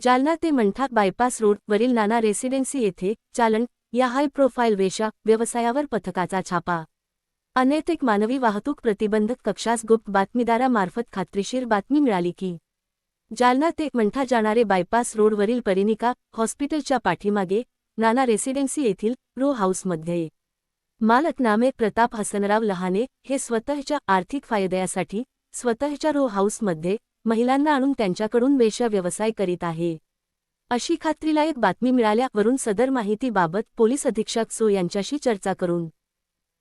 जालना ते Mantha bypass road वरील नाना residency येथे चालन या हाय प्रोफाईल वेश्या व्यवसायावर पथकाचा छापा। अनैतिक मानवी वाहतूक प्रतिबंधक कक्षास गुप्त बातमीदारामार्फत खात्रीशीर बातमी मिळाली की जालना ते मंठा जाणारे बायपास रोडवरील परिनिका हॉस्पिटलच्या पाठीमागे नाना रेसिडेन्सी येथील रो हाऊसमध्ये मालक नामे प्रताप हसनराव लहाने हे स्वतःच्या आर्थिक फायद्यासाठी स्वतःच्या रो हाऊसमध्ये महिलांना आणून त्यांच्याकडून वेश्या व्यवसाय करीत आहे अशी खात्रीलायक बातमी मिळाल्यावरून सदर माहितीबाबत पोलीस अधीक्षक सो यांच्याशी चर्चा करून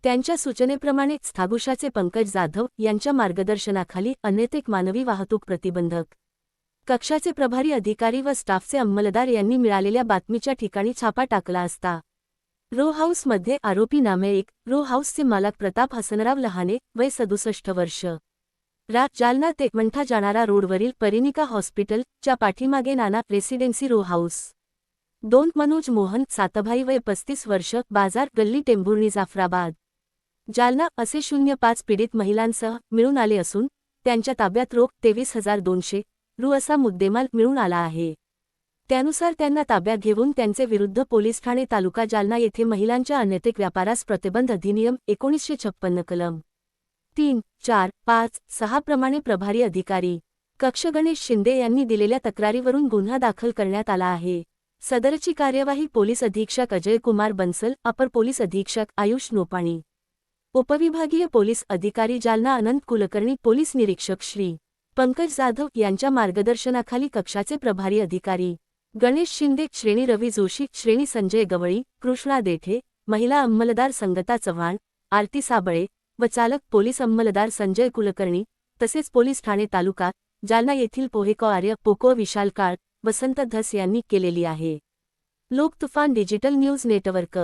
त्यांच्या सूचनेप्रमाणे स्थागुशाचे पंकज जाधव यांच्या मार्गदर्शनाखाली अनैतिक मानवी वाहतूक प्रतिबंधक कक्षाचे प्रभारी अधिकारी व स्टाफचे अंमलदार यांनी मिळालेल्या बातमीच्या ठिकाणी छापा टाकला असता रो हाऊसमध्ये आरोपी नामे एक रो हाऊसचे मालक प्रताप हसनराव लहाने वय 67 वर्ष जालना ते मंठा जाणारा रोडवरील परिनिका हॉस्पिटल च्या पाठीमागे Nana residency row house 2 Manoj Mohan Satbhai वय 35 वर्ष बाजार गल्ली टेंभुर्णी जाफराबाद जालना असे 05 पीडित महिलांसह मिळून आले असून त्यांच्या ताब्यात रोख 23,200 रु असा मुद्देमाल मिळून आला आहे। त्यानुसार त्यांना ताब्यात घेऊन त्यांचे विरुद्ध पोलीस ठाणे तालुका जालना येथे महिलांच्या अनैतिक व्यापारास प्रतिबंध अधिनियम 1956 कलम 3, 4, 5, 6 प्रमाणे प्रभारी अधिकारी कक्ष गणेश शिंदे यांनी दिलेल्या तक्रारीवरून गुन्हा दाखल करण्यात आला आहे। सदरची कार्यवाही पोलीस अधीक्षक अजय कुमार बन्सल, अपर पोलीस अधीक्षक आयुष नोपाणी, उपविभागीय पोलीस अधिकारी जालना अनंत कुलकर्णी, पोलीस निरीक्षक श्री पंकज जाधव यांच्या मार्गदर्शनाखाली कक्षाचे प्रभारी अधिकारी गणेश शिंदे, श्रेणी रवी जोशी, श्रेणी संजय गवळी, कृष्णा देठे, महिला अंमलदार संगता चव्हाण, आरती साबळे व चालक पोलीस अंमलदार संजय कुलकर्णी तसेच पोलीस ठाणे तालुका जालना येथील पोहेको आर्य पोको विशाल काळ वसंत धस यांनी केलेली आहे। लोक तुफान डिजिटल न्यूज नेटवर्क।